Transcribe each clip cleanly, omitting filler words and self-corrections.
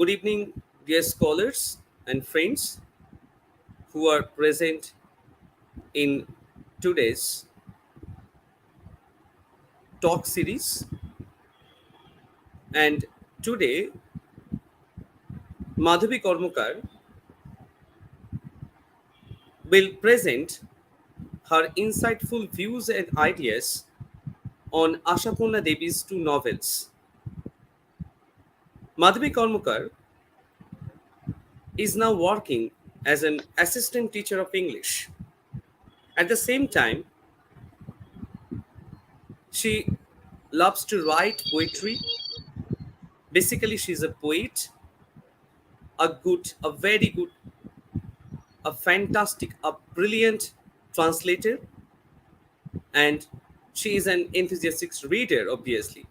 Good evening, dear scholars and friends who are present in today's talk series. And today, Madhabi Karmakar will present her insightful views and ideas on Ashapurna Devi's two novels. Madhabi Karmakar is now working as an assistant teacher of English. At the same time, she loves to write poetry. Basically, she's a poet, a very good, a fantastic, a brilliant translator, and she is an enthusiastic reader, obviously.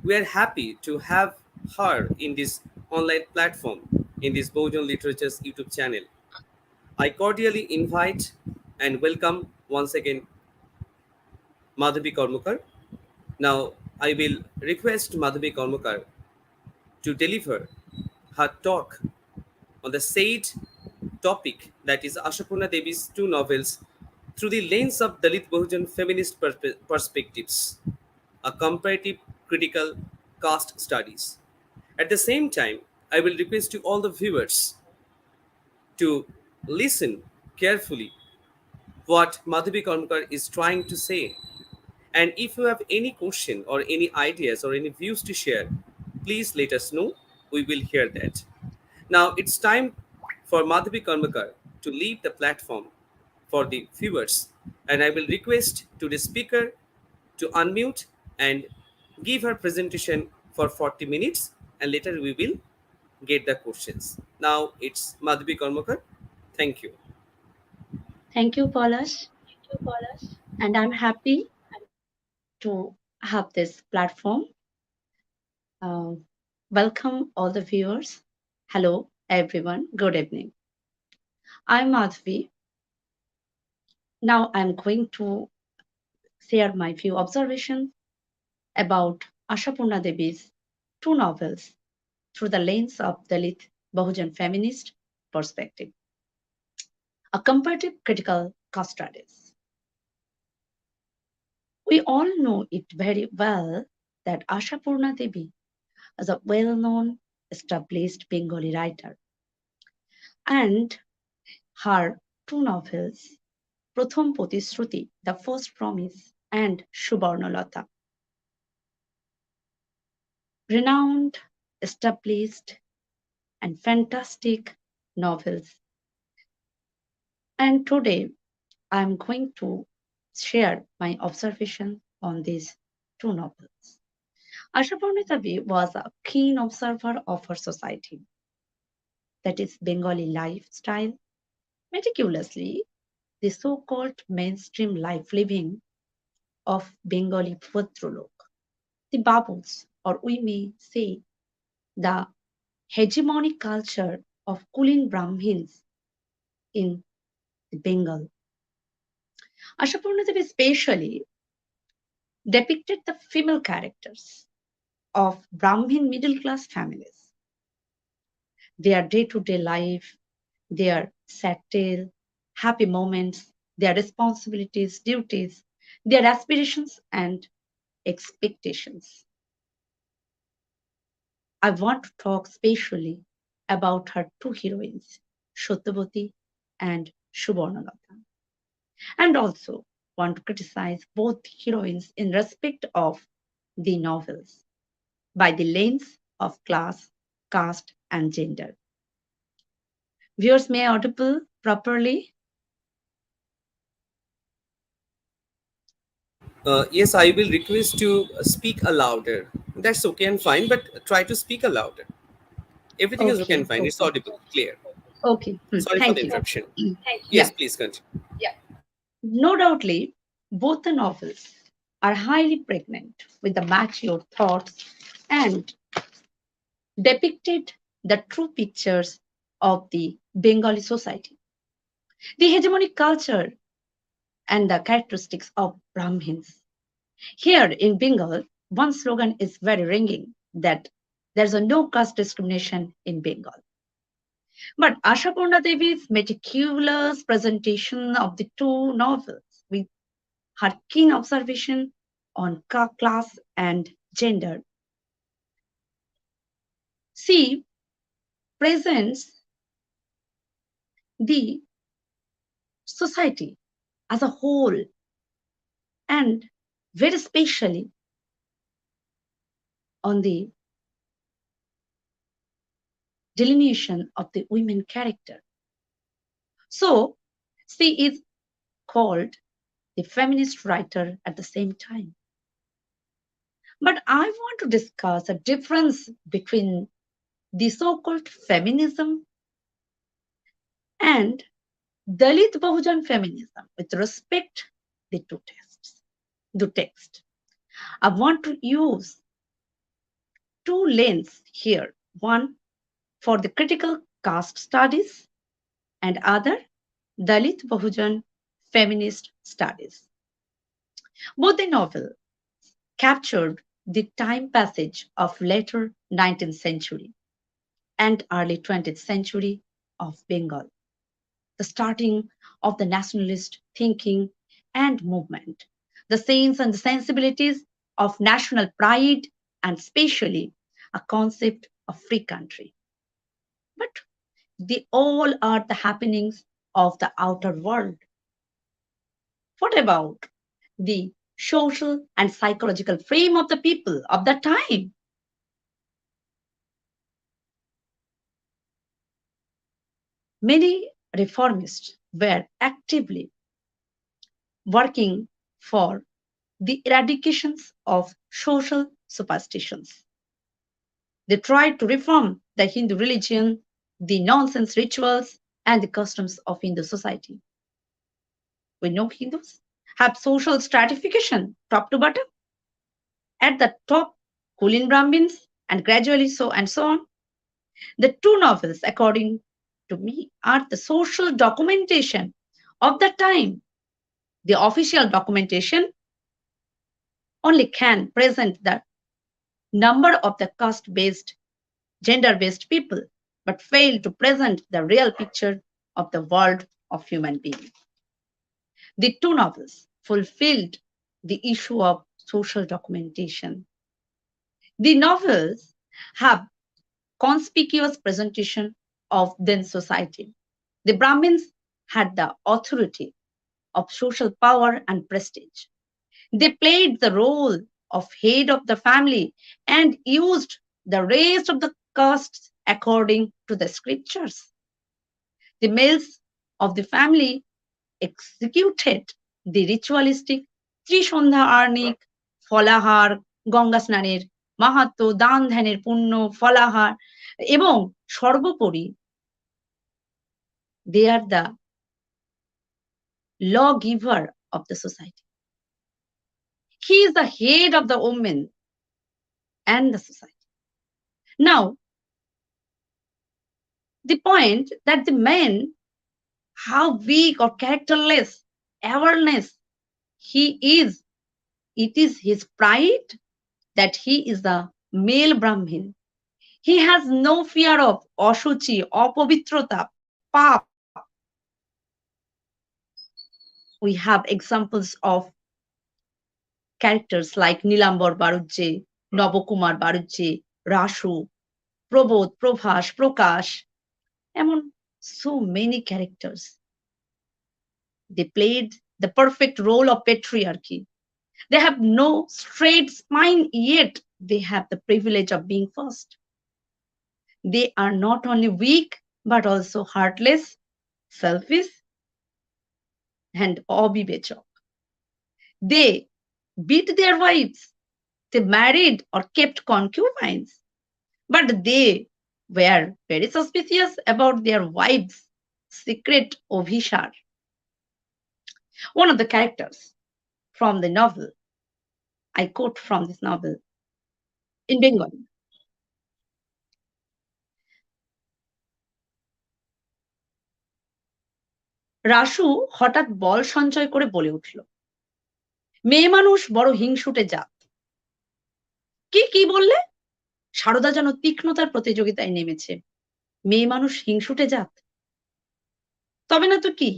We are happy to have her in this online platform, in this Bahujan Literature's YouTube channel. I cordially invite and welcome once again Madhabi Karmakar. Now, I will request Madhabi Karmakar to deliver her talk on the said topic, that is Ashapurna Devi's two novels, through the lens of Dalit Bahujan Feminist perspectives, a comparative critical caste studies. At the same time, I will request to all the viewers to listen carefully what Madhabi Karmakar is trying to say. And if you have any question or any ideas or any views to share, please let us know. We will hear that. Now it's time for Madhabi Karmakar to leave the platform for the viewers, and I will request to the speaker to unmute and give her presentation for 40 minutes, and later we will get the questions. Now it's Madhabi Karmakar. Thank you. Thank you, Paulash. And I'm happy to have this platform. Uh, Welcome, all the viewers. Hello, everyone. Good evening. I'm Madhvi. Now I'm going to share my few observations about Ashapurna Devi's two novels through the lens of Dalit Bahujan Feminist perspective, a comparative critical caste studies. We all know it very well that Ashapurna Devi is a well-known established Bengali writer, and her two novels, Prothom Potishruti, The First Promise, and Subarnalata, renowned, established, and fantastic novels. And today I'm going to share my observation on these two novels. Ashapurna Devi was a keen observer of her society, that is Bengali lifestyle, meticulously the so-called mainstream life living of Bengali Bhadralok, the Babus, or we may say the hegemonic culture of Kulin Brahmins in Bengal. Ashapurna Devi especially depicted the female characters of Brahmin middle class families, their day to day life, their sad tale, happy moments, their responsibilities, duties, their aspirations, and expectations. I want to talk specially about her two heroines, Satyavati and Subarnalata, and also want to criticize both heroines in respect of the novels by the lens of class, caste, and gender. Viewers may audible properly. Yes, I will request to speak a louder. That's okay and fine, but try to speak a louder. Everything is okay and Okay, fine. It's okay, audible, clear. okay. Sorry for the Thank you. interruption. Yeah, Yes, please continue. no doubtly, both the novels are highly pregnant with the mature thoughts and depicted the true pictures of the Bengali society, the hegemonic culture, and the characteristics of Brahmins. Here in Bengal, one slogan is very ringing, that There's a no caste discrimination in Bengal. But Ashapurna Devi's meticulous presentation of the two novels, with her keen observation on class and gender, she presents the society as a whole, and very especially on the delineation of the women character. So she is called the feminist writer at the same time. But I want to discuss a difference between the so-called feminism and Dalit Bahujan feminism with respect the two texts. The text. I want to use two lenses here. One for the critical caste studies and other Dalit Bahujan feminist studies. Both the novels captured the time passage of later 19th century and early 20th century of Bengal, the starting of the nationalist thinking and movement, the sense and the sensibilities of national pride, and especially a concept of free country. But they all are the happenings of the outer world. What about the social and psychological frame of the people of that time? Many reformists were actively working for the eradications of social superstitions. They tried to reform the Hindu religion, the nonsense rituals, and the customs of Hindu society. We know Hindus have social stratification top to bottom. At the top, Kulin Brahmins, and gradually so and so on. The two novels, according to me, are the social documentation of the time. The official documentation only can present the number of the caste-based, gender-based people, but fail to present the real picture of the world of human beings. The two novels fulfilled the issue of social documentation. The novels have conspicuous presentation of then society. The Brahmins had the authority of social power and prestige. They played the role of head of the family and used the rest of the castes according to the scriptures. The males of the family executed the ritualistic ত্রিসন্ধ্যা আর্নিক ফলাহার Ganga স্নানের মাহাত্ম্য দান ধ্যানের পুণ্য ফলাহার এবং সর্বোপরি they are the lawgiver of the society. He is the head of the women and the society. Now, the point that the men, how weak or characterless awareness he is, it is his pride that he is the male Brahmin. He has no fear of ashuchi, apavitrata, pap. We have examples of characters like Nilambar Barujje, Navakumar Barujje, Rashu, Prabodh, Prabhas, Prakash, among so many characters. They played the perfect role of patriarchy. They have no straight spine, yet they have the privilege of being first. They are not only weak, but also heartless, selfish, and obibechok. They beat their wives. They married or kept concubines. But they were very suspicious about their wives' secret obhishar. One of the characters from the novel, I quote from this novel in Bengali. Rasu হঠাৎ বল সঞ্চয় করে বলে উঠল, মেয়ে মানুষ বড় হিংসুটে জাত। কি কি বললে? সারদা যেন তীক্ষ্ণতার প্রতিযোগিতায় নেমেছে। মেয়ে মানুষ হিংসুটে জাত, তবে না তো কি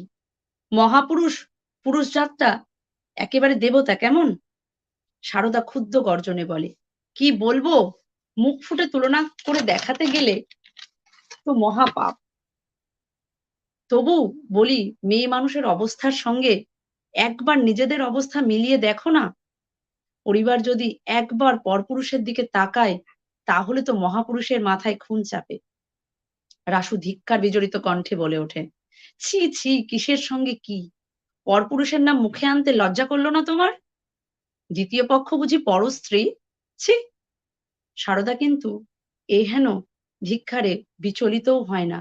মহাপুরুষ পুরুষ জাতটা একেবারে দেবতা কেমন? সারদা ক্ষুব্ধ গর্জনে বলে, কি বলবো, মুখ ফুটে তুলনা করে দেখাতে গেলে তো মহাপাপ। তবু বলি, মেয়ে মানুষের অবস্থার সঙ্গে একবার নিজেদের অবস্থা মিলিয়ে দেখো না। পরিবার যদি একবার পরপুরুষের দিকে তাকায়, তাহলে তো মহাপুরুষের মাথায় খুন চাপে। রাসু ধিক্কার বিজড়িত কণ্ঠে বলে ওঠে, ছি ছি, কিসের সঙ্গে কি? পরপুরুষের নাম মুখে আনতে লজ্জা করলো না তোমার? দ্বিতীয় পক্ষ বুঝি পরস্ত্রী? ছি। সারদা কিন্তু হেন ধিক্কারে বিচলিতও হয় না,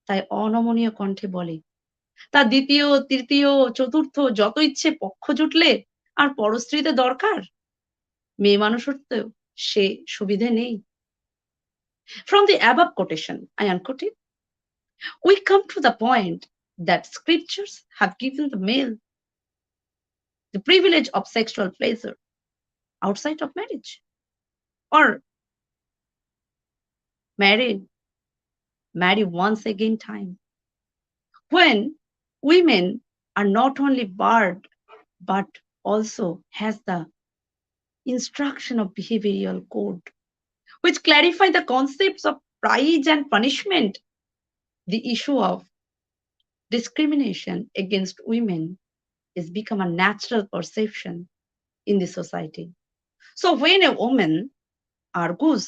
তাই অনমনীয় কণ্ঠে বলে, তা দ্বিতীয় তৃতীয় চতুর্থ যত ইচ্ছে পক্ষ জুটলে আর পরস্ত্রীতে দরকার? মেয়ে মানুষের তো সে সুবিধে নেই। From the above quotation, I unquote it, we come to the point that scriptures have given the male the privilege of sexual pleasure outside of marriage or marry once again time. When women are not only barred but also has the instruction of behavioral code which clarify the concepts of prize and punishment, the issue of discrimination against women is become a natural perception in the society. So when a woman argues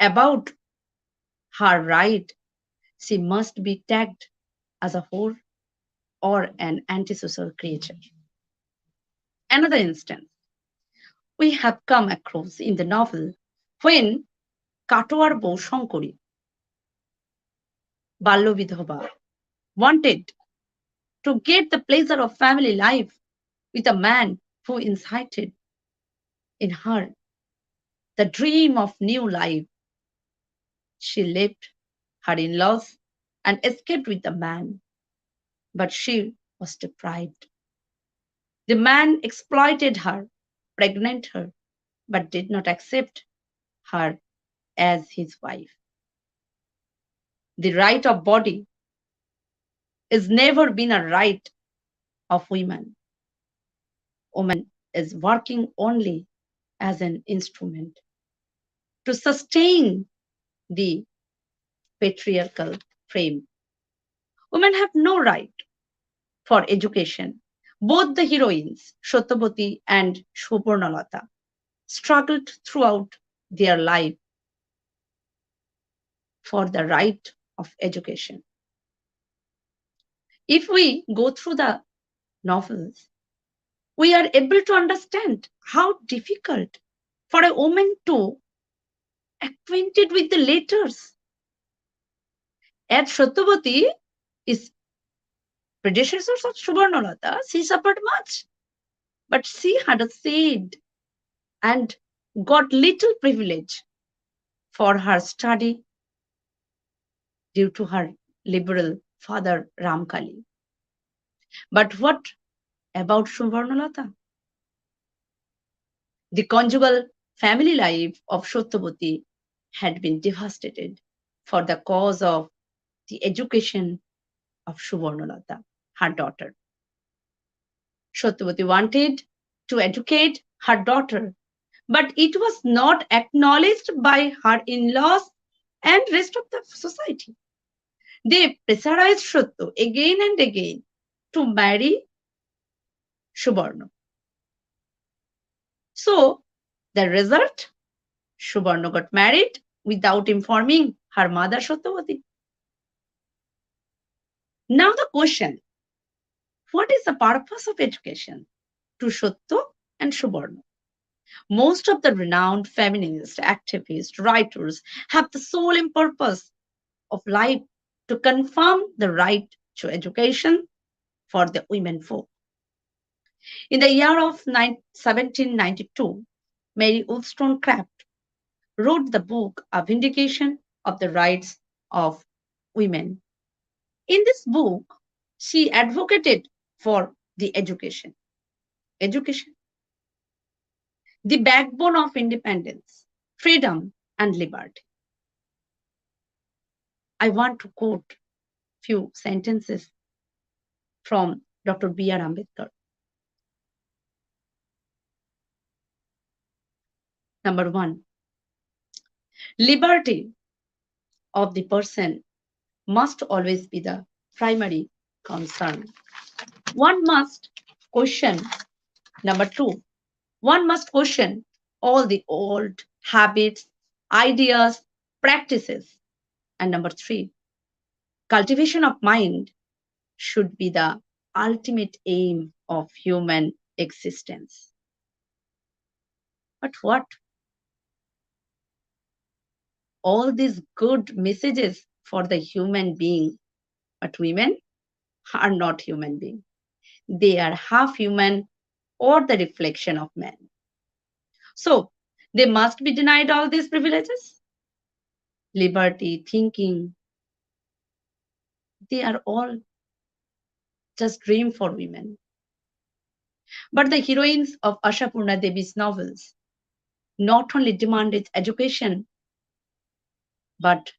about her right, she must be tagged as a whore or an antisocial creature. Another instance we have come across in the novel when Katoar Bou Shankari, Ballo Vidhova, wanted to get the pleasure of family life with a man who incited in her the dream of new life. She left her in-laws and escaped with the man, but she was deprived. The man exploited her, pregnant her, but did not accept her as his wife. The right of body is never been a right of women. Woman is working only as an instrument to sustain the patriarchal frame. Women have no right for education. Both the heroines, Satyavati and Shobharnalata, struggled throughout their life for the right of education. If we go through the novels, we are able to understand how difficult for a woman to acquainted with the letters. As Satyavati is predecessors of Shobharnalata, she suffered much, but she had a seed and got little privilege for her study due to her liberal father Ramkali. But what about Shobharnalata? The conjugal family life of Satyavati had been devastated for the cause of the education of Shobharnalata, her daughter. Satyavati wanted to educate her daughter, but it was not acknowledged by her in-laws and rest of the society. They pressurized Satya again and again to marry Shubharna. So the result, Shubharna got married without informing her mother Satyavati. Now the question, what is the purpose of education to Satya and Shubharna? Most of the renowned feminist activists, writers have the sole purpose of life to confirm the right to education for the women folk. In the year of 1792, Mary Wollstonecraft wrote the book A Vindication of the Rights of Women. In this book, she advocated for the education. Education, the backbone of independence, freedom, and liberty. I want to quote few sentences from Dr. B.R. Ambedkar. Number one, liberty of the person must always be the primary concern. One must question, number two, one must question all the old habits, ideas, practices. And number three, cultivation of mind should be the ultimate aim of human existence. But what? All these good messages for the human being, but women are not human beings. They are half human or the reflection of man. So they must be denied all these privileges. Liberty, thinking, they are all just dream for women. But the heroines of Ashapurna Devi's novels not only demand its education, but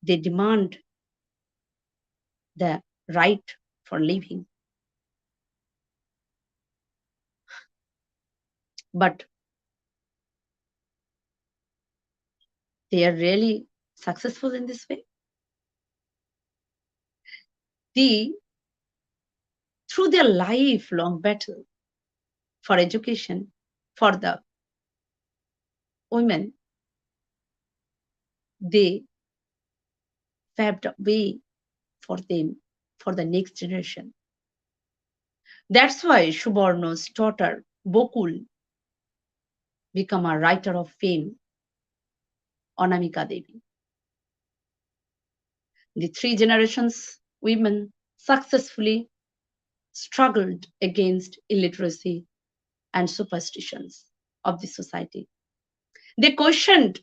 they demand the right for living. But they are really successful in this way. The through their lifelong battle for education for the women, they paved a way for them for the next generation. That's why Shubarno's daughter Bokul became a writer of fame, Anamika Devi. The three generations women successfully struggled against illiteracy and superstitions of the society. They questioned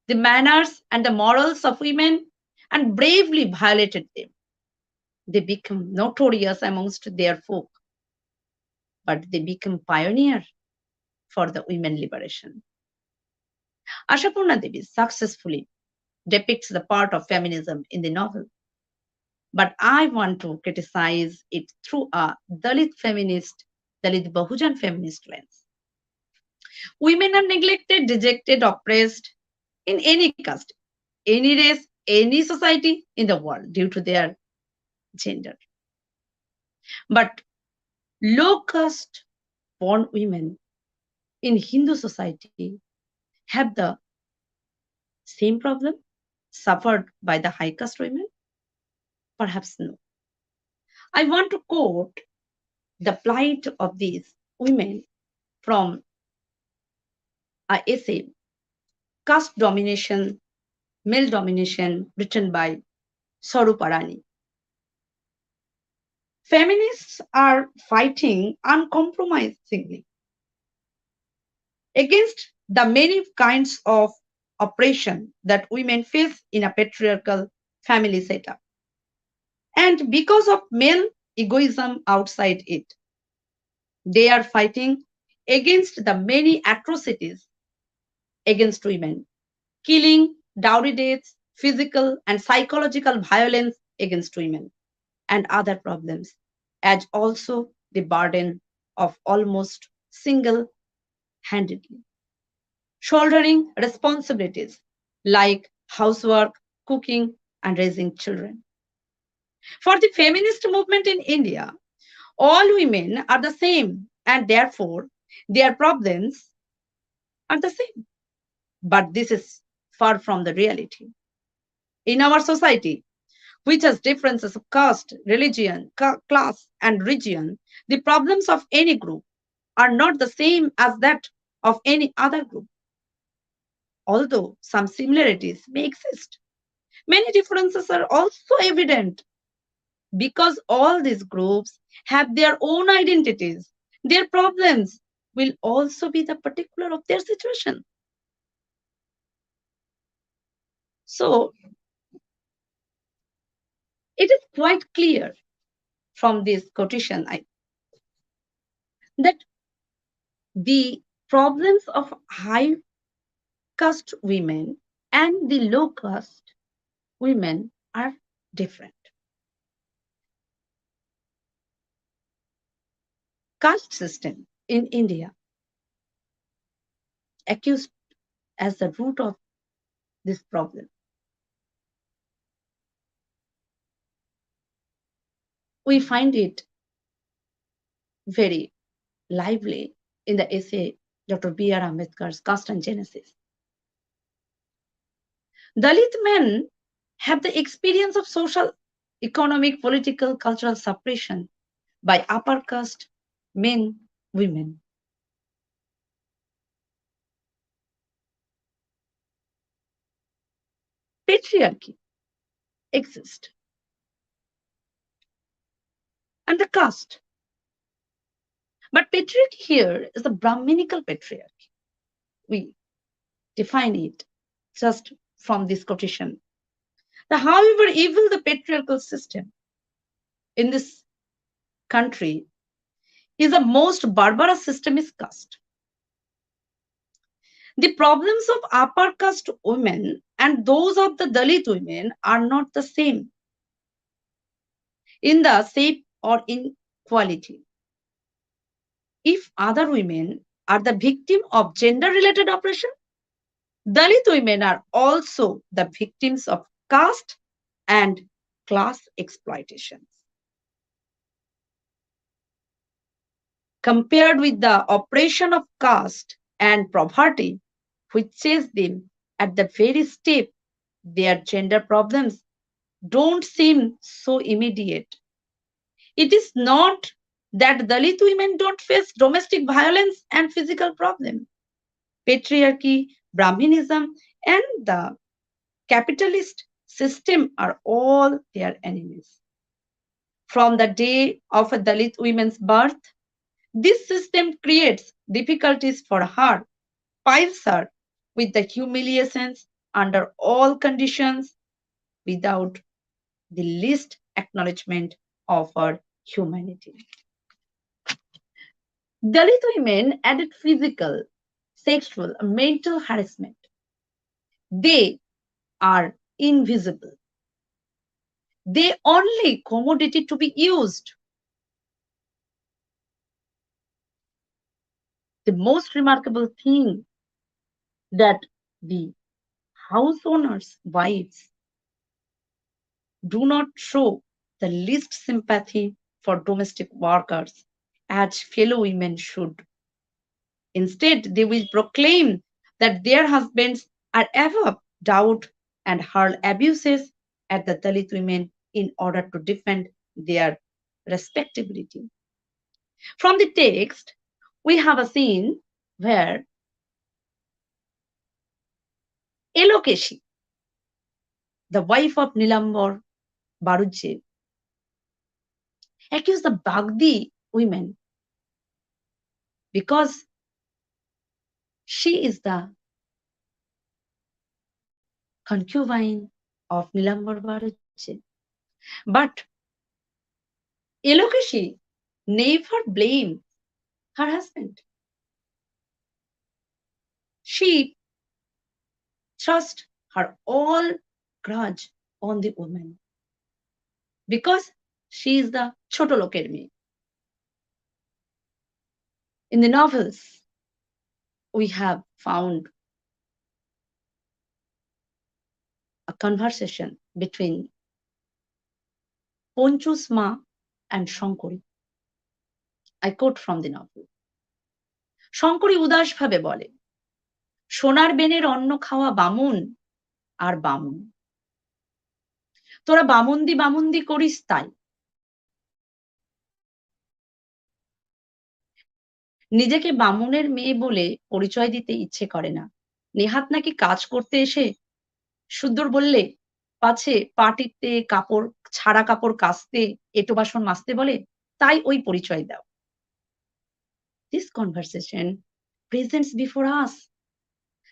the manners and the morals of women and bravely violated them. They became notorious amongst their folk, but they became pioneer for the women liberation. Ashapurna Devi successfully depicts the part of feminism in the novel, but I want to criticize it through a Dalit Bahujan feminist lens. Women are neglected, rejected, oppressed in any caste, any race, any society in the world due to their gender. But low caste born women in Hindu society have the same problem suffered by the high caste women? Perhaps no. I want to quote the plight of these women from a essay, Caste Domination, Male Domination, written by Swaruparani. Feminists are fighting uncompromisingly against the many kinds of oppression that women face in a patriarchal family setup. And because of male egoism outside it, they are fighting against the many atrocities against women, killing, dowry deaths, physical and psychological violence against women, and other problems, as also the burden of almost single handedly shouldering responsibilities like housework, cooking, and raising children. For the feminist movement in India, all women are the same, and therefore their problems are the same. But this is far from the reality. In our society, which has differences of caste, religion, class, and region, the problems of any group are not the same as that of any other group. Although some similarities may exist, many differences are also evident because all these groups have their own identities. Their problems will also be the particular of their situation. So it is quite clear from this quotation that the problems of high caste women and the low caste women are different. Caste system in India accused as the root of this problem. We find it very lively in the essay Dr. B.R. Ambedkar's Caste and Genesis. Dalit men have the experience of social, economic, political, cultural suppression by upper caste men, women. Patriarchy exists. And the caste. But patriarchy here is the Brahminical patriarchy. We define it just from this quotation. However evil the patriarchal system in this country is the most barbarous system is caste. The problems of upper caste women and those of the Dalit women are not the same in the shape or in quality. If other women are the victim of gender-related oppression, Dalit women are also the victims of caste and class exploitation. Compared with the oppression of caste and poverty, which chase them at the very step, their gender problems don't seem so immediate. It is not that Dalit women don't face domestic violence and physical problems. Patriarchy, Brahminism, and the capitalist system are all their enemies. From the day of a Dalit woman's birth, this system creates difficulties for her, piles her with the humiliations under all conditions without the least acknowledgement of her humanity. Dalit women added physical, sexual, mental harassment. They are invisible. They only commodity to be used. The most remarkable thing that the house owners' wives do not show the least sympathy for domestic workers as fellow women should. Instead, they will proclaim that their husbands are above doubt and hurl abuses at the Dalit women in order to defend their respectability. From the text, we have a scene where Elokeshi, the wife of Nilambar Baruje, accused the Bagdi women because she is the concubine of Nilambar Baruje. But Elokeshi never blamed her husband. She thrust her all grudge on the woman because she is the choto loker me. In the novels, we have found a conversation between Ponchu's ma and Shankari. I quote from the novel. Shankari উদাস ভাবে বলে সোনার বেনের অন্ন খাওয়া বামুন আর বামুন তোরা বামুন্দি করিস তাই নিজেকে বামুনের মেয়ে বলে পরিচয় দিতে ইচ্ছে করে না নেহাত নাকি কাজ করতে এসে সুদ্দর বললে পাছে পাটিতে কাপড় ছাড়া কাপড় কাচতে এঁটো বাসন মাজতে বলে তাই ওই পরিচয় দাও This conversation presents before us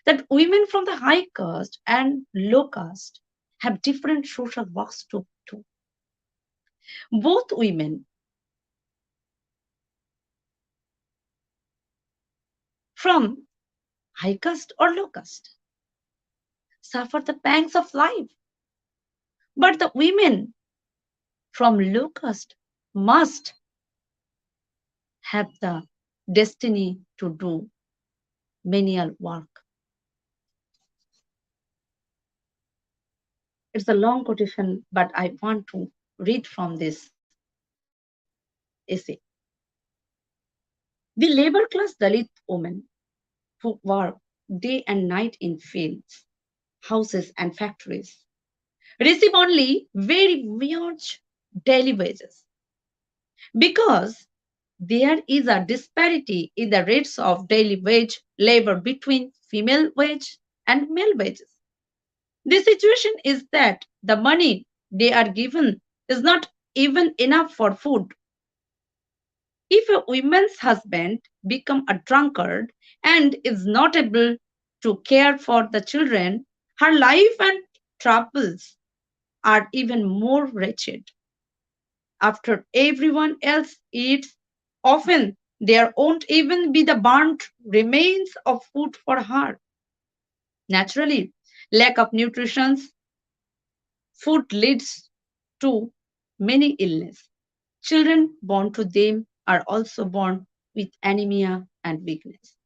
that women from the high caste and low caste have different social works to do. Both women from high caste or low caste suffer the pangs of life. But the women from low caste must have the destiny to do menial work. It's a long quotation, but I want to read from this essay. The labor class Dalit women who work day and night in fields, houses, and factories receive only very huge daily wages because there is a disparity in the rates of daily wage labor between female wage and male wages. The situation is that the money they are given is not even enough for food. If a woman's husband become a drunkard and is not able to care for the children, her life and troubles are even more wretched. After everyone else eats, often there won't even be the burnt remains of food for her. Naturally, lack of nutrition food leads to many illness. Children born to them are also born with anemia and weakness.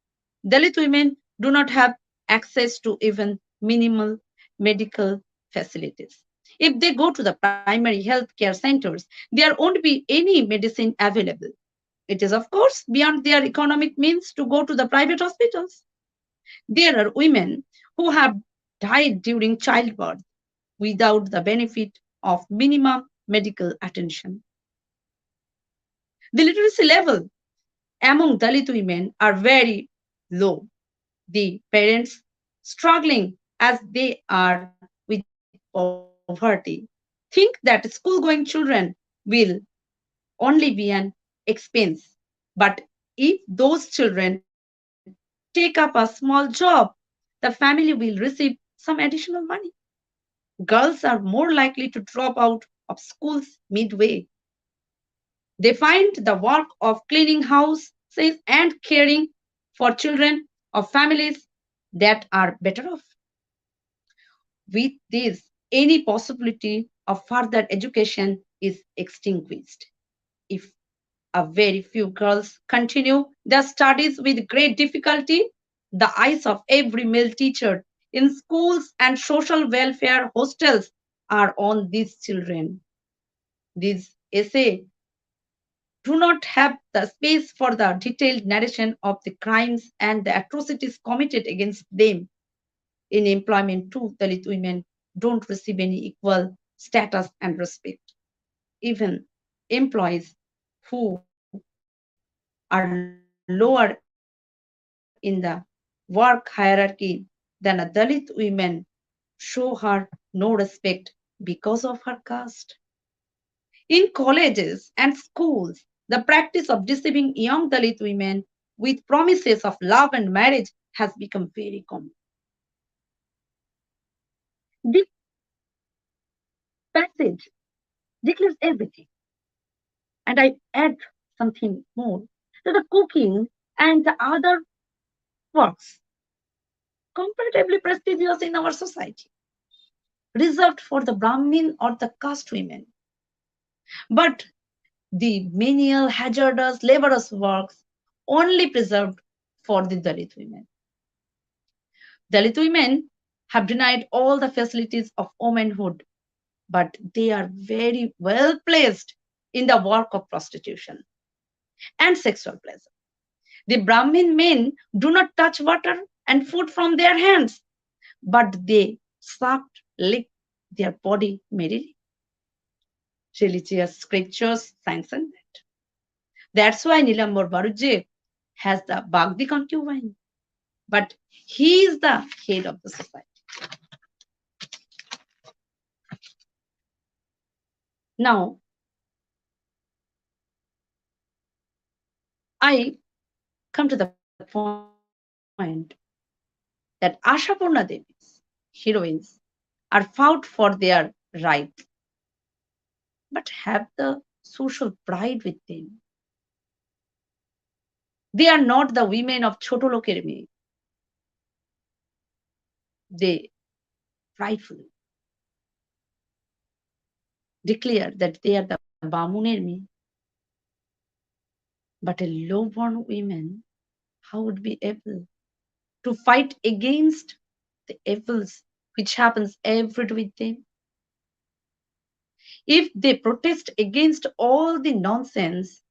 Dalit women do not have access to even minimal medical facilities. If they go to the primary health care centers, there won't be any medicine available. It is, of course, beyond their economic means to go to the private hospitals. There are women who have died during childbirth without the benefit of minimum medical attention. The literacy level among Dalit women are very low. The parents struggling as they are with poverty think that school going children will only be an expense. But if those children take up a small job, the family will receive some additional money. Girls are more likely to drop out of schools midway. They find the work of cleaning houses and caring for children of families that are better off. With this, any possibility of further education is extinguished. If a very few girls continue their studies with great difficulty, the eyes of every male teacher in schools and social welfare hostels are on these children. These essay do not have the space for the detailed narration of the crimes and the atrocities committed against them. In employment, too, Dalit women don't receive any equal status and respect. Even employees who are lower in the work hierarchy than a Dalit women show her no respect because of her caste. In colleges and schools, the practice of deceiving young Dalit women with promises of love and marriage has become very common. This passage declares everything. And I add something more that the cooking and the other works comparatively prestigious in our society, reserved for the Brahmin or the caste women. But the menial, hazardous, laborious works only preserved for the Dalit women. Dalit women have denied all the facilities of womanhood, but they are very well placed in the work of prostitution and sexual pleasure. The Brahmin men do not touch water and food from their hands, but they sucked, licked their body merrily. Religious scriptures sanction that. That's why Nilambur Baruje has the Bhagdi concubine, but he is the head of the society. Now, I come to the point that Ashapurna Devi's heroines are fought for their rights, but have the social pride with them. They are not the women of Choto Loker Me. They pridefully declare that they are the Bamuner me, but a low-born woman, how would be able to fight against the evils which happens every day with them? If they protest against all the nonsense,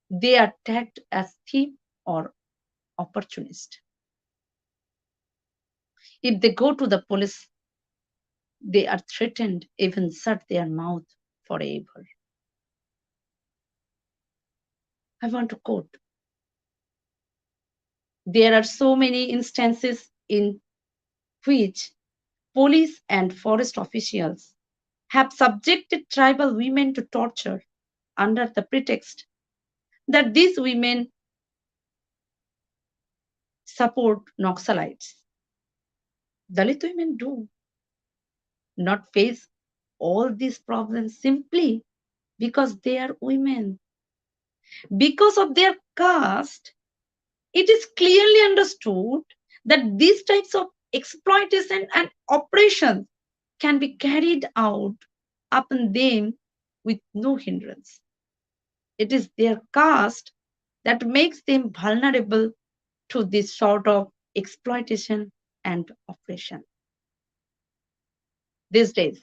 they are tagged as thief or opportunist. If they go to the police, they are threatened, even shut their mouth forever. I want to quote. There are so many instances in which police and forest officials have subjected tribal women to torture under the pretext that these women support Naxalites. Dalit women do not face all these problems simply because they are women. Because of their caste, it is clearly understood that these types of exploitation and oppression can be carried out upon them with no hindrance. It is their caste that makes them vulnerable to this sort of exploitation and oppression. These days,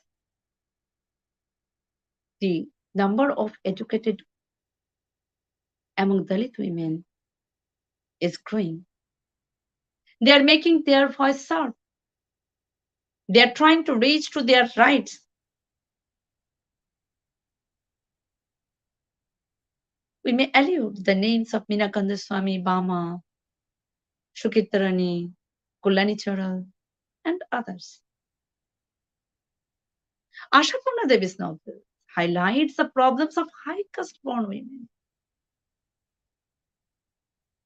the number of educated among Dalit women is growing. They are making their voice heard. They are trying to reach to their rights. We may allude the names of Meena Kandaswamy, Bama, Shukitarani, Kulani Charal, and others. Ashapurna Devi's novel highlights the problems of high caste born women,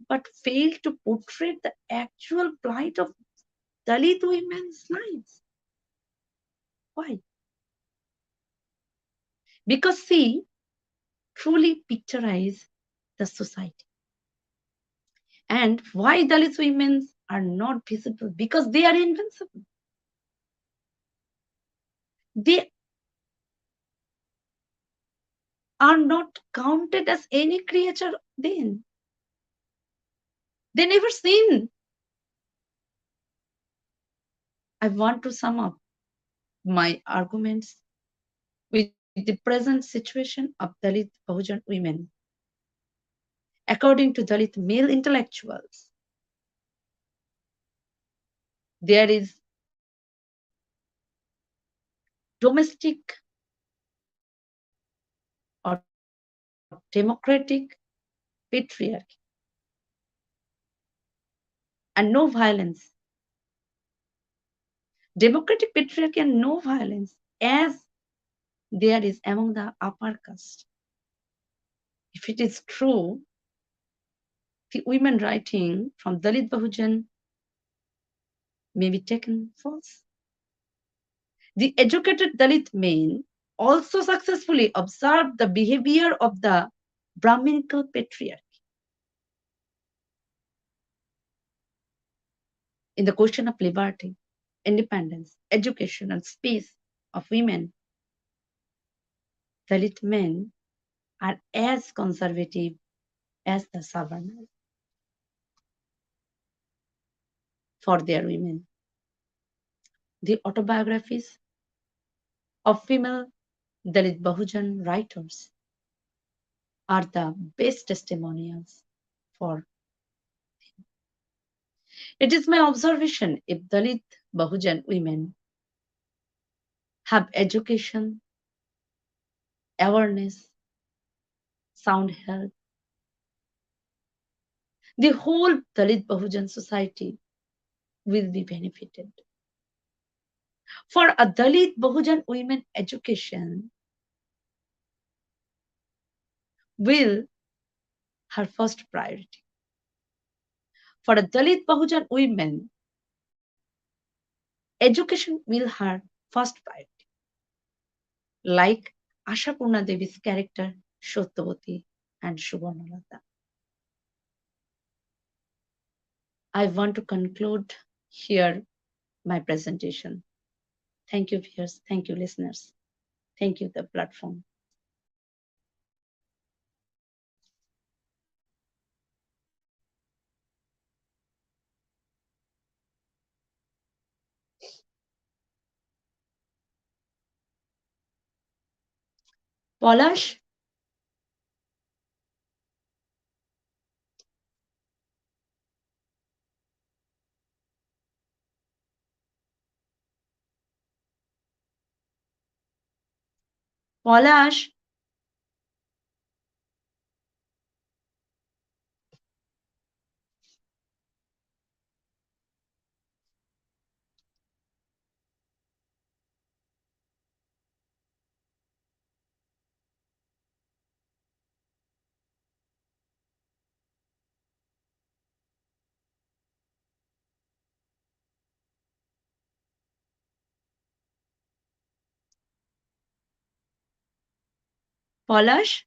but failed to portray the actual plight of Dalit women's lives. Why? Because she truly picturizes the society. And why Dalit women are not visible? Because they are invincible. They are not counted as any creature then. They never sin. I want to sum up my arguments with the present situation of Dalit Bahujan women. According to Dalit male intellectuals, there is domestic or democratic patriarchy and no violence. Democratic patriarchy and no violence as there is among the upper caste. If it is true, the women writing from Dalit Bahujan may be taken false. The educated Dalit men also successfully observed the behavior of the Brahminical patriarchy. In the question of liberty, independence, education, and space of women, Dalit men are as conservative as the Savarnas for their women. The autobiographies of female Dalit Bahujan writers are the best testimonials for. It is my observation if Dalit Bahujan women have education, awareness, sound health, the whole Dalit Bahujan society will be benefited. For a Dalit Bahujan women, education will her first priority. For a Dalit Bahujan women, education will her first priority. Like Ashapurna Devi's character Shottavati and Subharnalata. I want to conclude here my presentation. Thank you, viewers. Thank you, listeners. Thank you, the platform. Polash, Polash, Polash,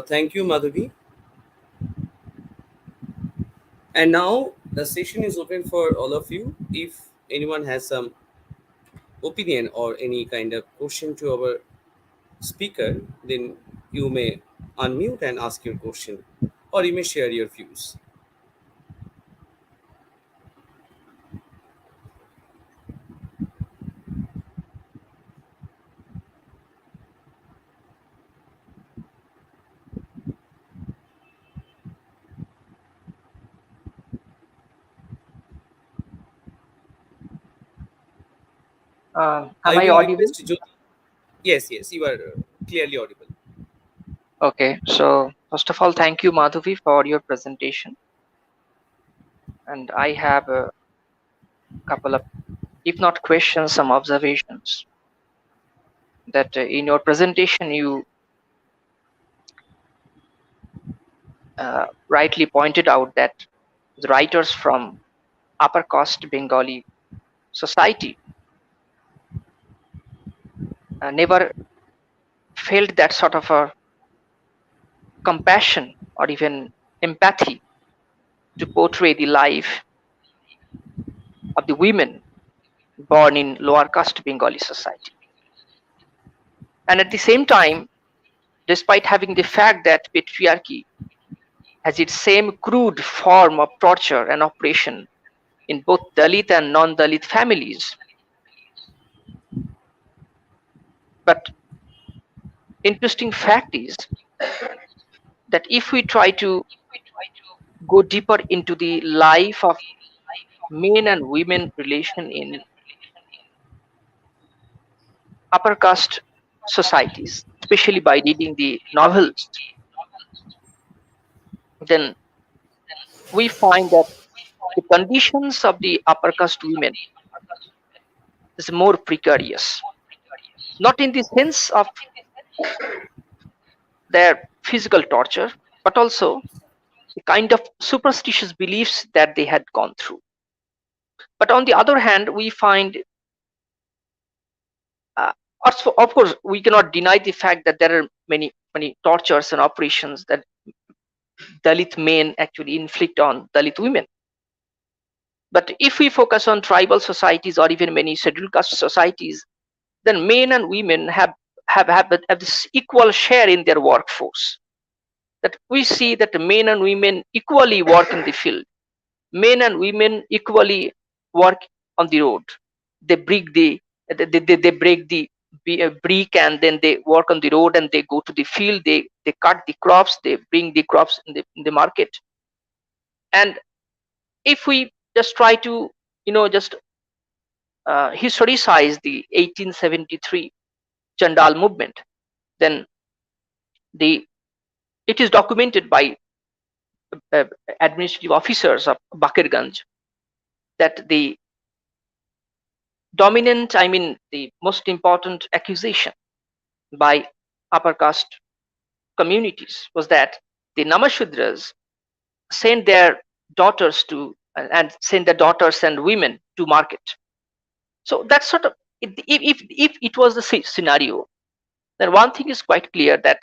Thank you, Madhavi. And now the session is open for all of you. If anyone has some opinion or any kind of question to our speaker, then you may unmute and ask your question, or you may share your views. Am I I will audible? request Jyoti. Yes, yes, you are clearly audible. Okay, so first of all, thank you, Madhavi, for your presentation. And I have a couple of, if not questions, some observations that in your presentation you rightly pointed out that the writers from upper caste Bengali society never felt that sort of a compassion or even empathy to portray the life of the women born in lower caste Bengali society. And at the same time, despite having the fact that patriarchy has its same crude form of torture and oppression in both Dalit and non-Dalit families, but interesting fact is that if we try to go deeper into the life of men and women relation in upper caste societies, especially by reading the novels, then we find that the conditions of the upper caste women is more precarious, not in the sense of their physical torture, but also the kind of superstitious beliefs that they had gone through. But on the other hand, we find, uh, also, of course, we cannot deny the fact that there are many tortures and operations that Dalit men actually inflict on Dalit women. But if we focus on tribal societies or even many scheduled caste societies, then men and women have this equal share in their workforce. That we see that men and women equally work in the field. Men and women equally work on the road. They break they break the brick, and then they work on the road, and they go to the field. They cut the crops. They bring the crops in the market. And if we just try to just historicize the 1873 Chandal movement, then the it is documented by uh, administrative officers of Bakirganj that the dominant, I mean, the most important accusation by upper caste communities was that the Namashudras sent their daughters to and sent their daughters and women to market, So that's sort of, if it was the scenario, then one thing is quite clear, that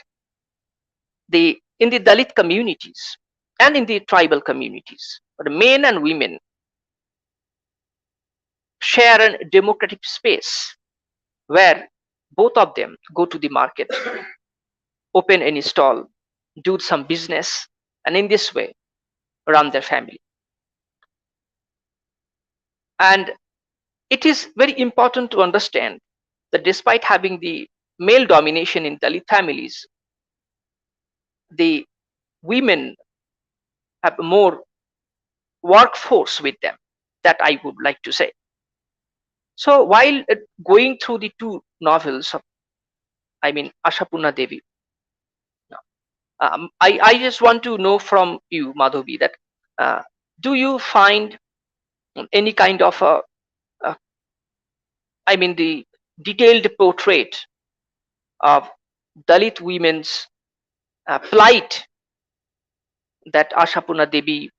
in the Dalit communities and in the tribal communities, the men and women share a democratic space where both of them go to the market, open any stall, do some business, and in this way run their family. And it is very important to understand that despite having the male domination in Dalit families, the women have more workforce with them. That I would like to say. So while going through the two novels of, I mean, Ashapurna Devi, I just want to know from you, Madhabi, that uh, do you find any kind of a, I mean, the detailed portrait of Dalit women's plight that Ashapurna Devi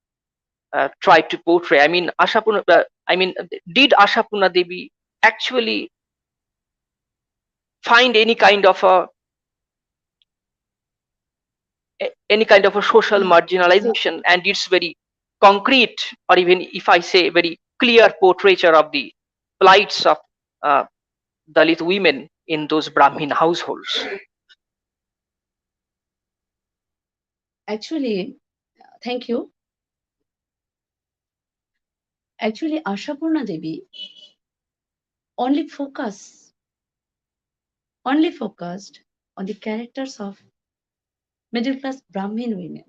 tried to portray? I mean, did Ashapurna Devi actually find any kind of a social So marginalization, and it's very concrete, or even if I say very clear portraiture of the plights of uh, Dalit women in those Brahmin households? actually, thank you. Actually, Ashapurna Devi only focus only focused on the characters of middle class Brahmin women,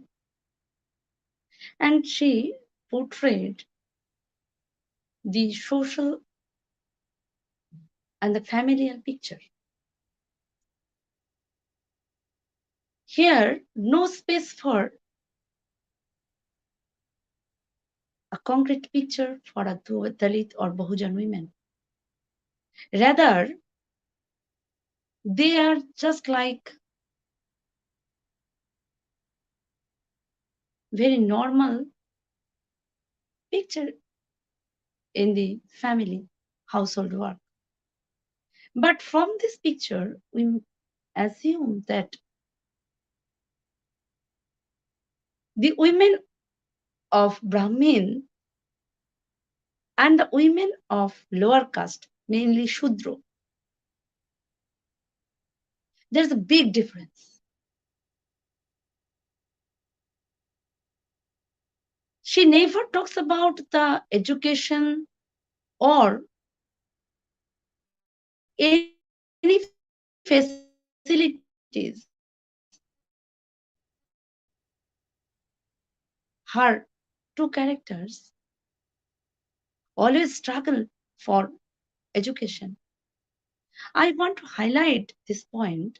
and she portrayed the social and the familial picture. Here, no space for a concrete picture for a Dalit or Bahujan women. Rather, they are just like very normal picture in the family household work. But from this picture, we assume that the women of Brahmin and the women of lower caste, mainly Shudro, there's a big difference. She never talks about the education or any facilities her two characters always struggle for education. I want to highlight this point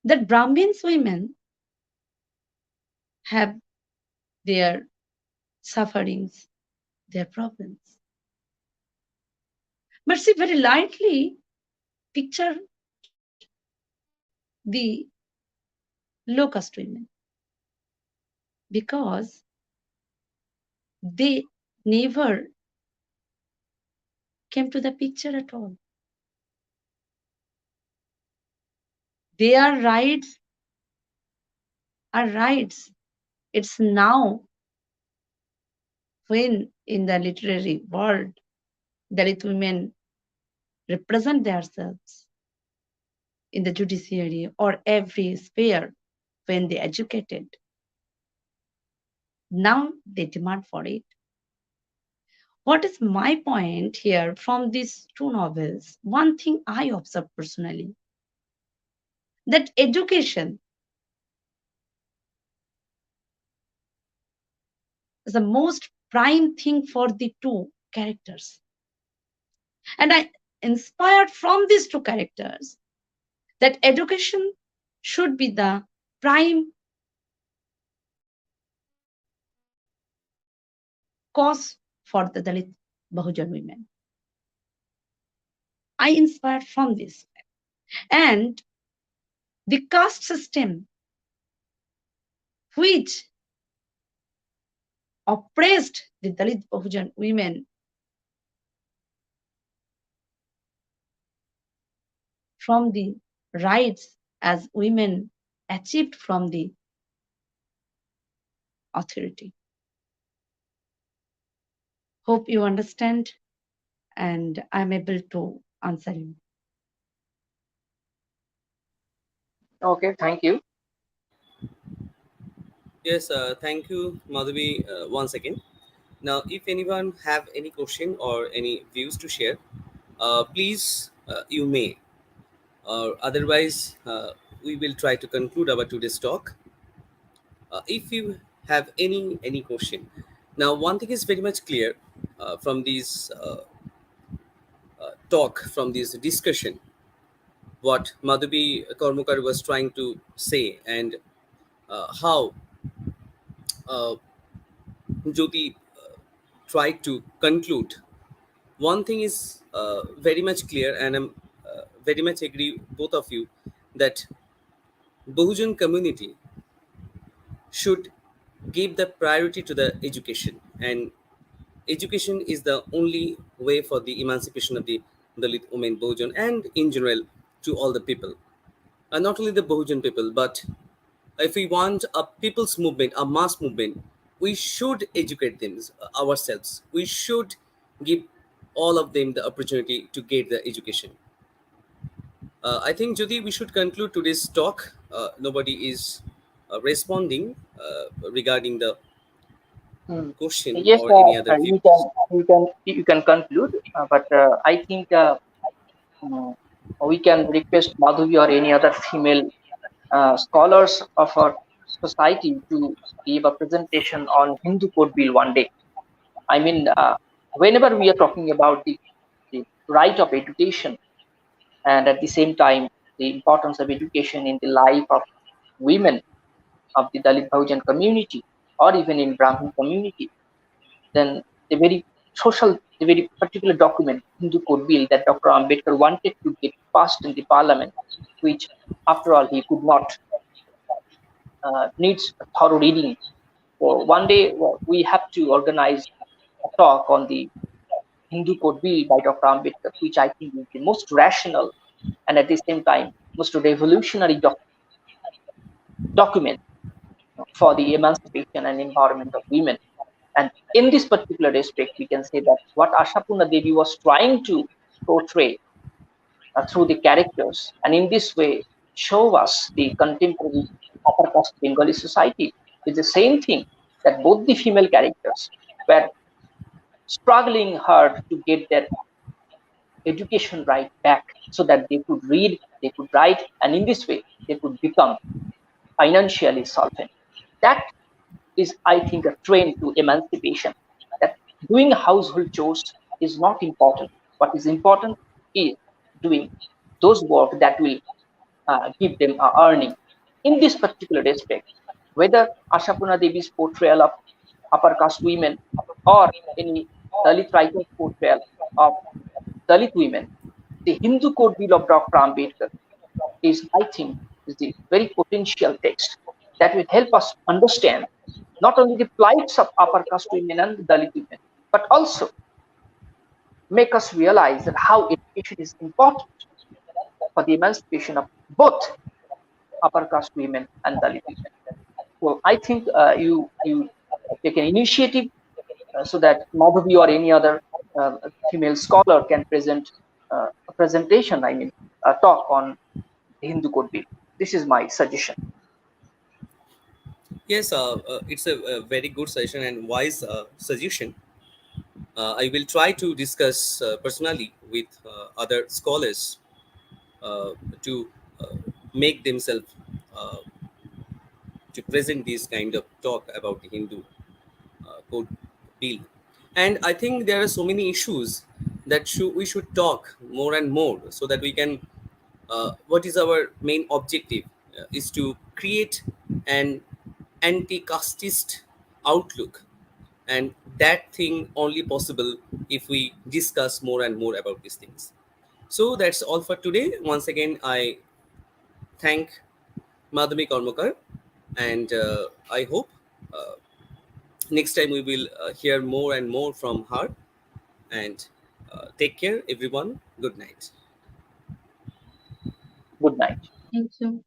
that Brahmins women have their sufferings, their problems. But she very lightly picture the low caste women because they never came to the picture at all. Their rights are rights. It's now when in the literary world Dalit women represent themselves in the judiciary or every sphere when they educated. Now they demand for it. What is my point here from these two novels? One thing I observe personally, that education is the most prime thing for the two characters. And I inspired from these two characters that education should be the prime cause for the Dalit Bahujan women. I inspired from this. And the caste system, which oppressed the Dalit Bahujan women from the rights as women achieved from the authority. Hope you understand and I'm able to answer you. Okay, thank you. Yes, thank you, Madhabi, once again. Now, if anyone have any question or any views to share, please you may. Or otherwise, we will try to conclude our today's talk. If you have any question, now one thing is very much clear from this talk, from this discussion, what Madhabi Karmakar was trying to say, and how uh, Jyoti tried to conclude. One thing is very much clear, and I'm very much agree both of you that Bahujan community should give the priority to the education, and education is the only way for the emancipation of the Dalit women, Bahujan, and in general to all the people. Not only the Bahujan people, but if we want a people's movement, a mass movement, we should educate them ourselves. We should give all of them the opportunity to get the education. I think, Jyoti, we should conclude today's talk. Nobody is responding regarding the Hmm. question Yes, or any other views. you can conclude, but I think mm, we can request Madhavi or any other female scholars of our society to give a presentation on Hindu Code Bill one day. I mean, whenever we are talking about the right of education and at the same time the importance of education in the life of women of the Dalit Bahujan community or even in Brahmin community, then the very the very particular document, Hindu Code Bill, that Dr. Ambedkar wanted to get passed in the parliament, which after all he could not, needs a thorough reading. So one day we have to organize a talk on the Hindu Code Bill by Dr. Ambedkar, which I think is the most rational and at the same time most revolutionary document for the emancipation and empowerment of women. And in this particular respect, we can say that what Ashapurna Devi was trying to portray through the characters, and in this way show us the contemporary upper caste Bengali society, is the same thing, that both the female characters were struggling hard to get their education right back so that they could read, they could write, and in this way they could become financially solvent. That is, I think, a train to emancipation. That doing household chores is not important. What is important is doing those work that will give them a earning. In this particular respect, whether Ashapurna Devi's portrayal of upper caste women or any Dalit writer's portrayal of Dalit women, the Hindu Code Bill of Dr. Ambedkar is, I think, is the very potential text that will help us understand not only the plights of upper caste women and Dalit women, but also make us realize that how education is important for the emancipation of both upper caste women and Dalit women. So I think you take an initiative so that Madhavi or any other female scholar can present a presentation. I mean, a talk on the Hindu Code Bill. This is my suggestion. Yes, it's a very good suggestion and wise suggestion. I will try to discuss personally with other scholars to uh, make themselves uh, to present this kind of talk about the Hindu code bill. And I think there are so many issues that we should talk more and more so that we can. What is our main objective is to create an anti-casteist outlook, and that thing only possible if we discuss more and more about these things. So that's all for today. Once again, I thank Madhabi Karmakar, and I hope uh, next time we will hear more and more from her. And take care, everyone. Good night. Good night. Thank you.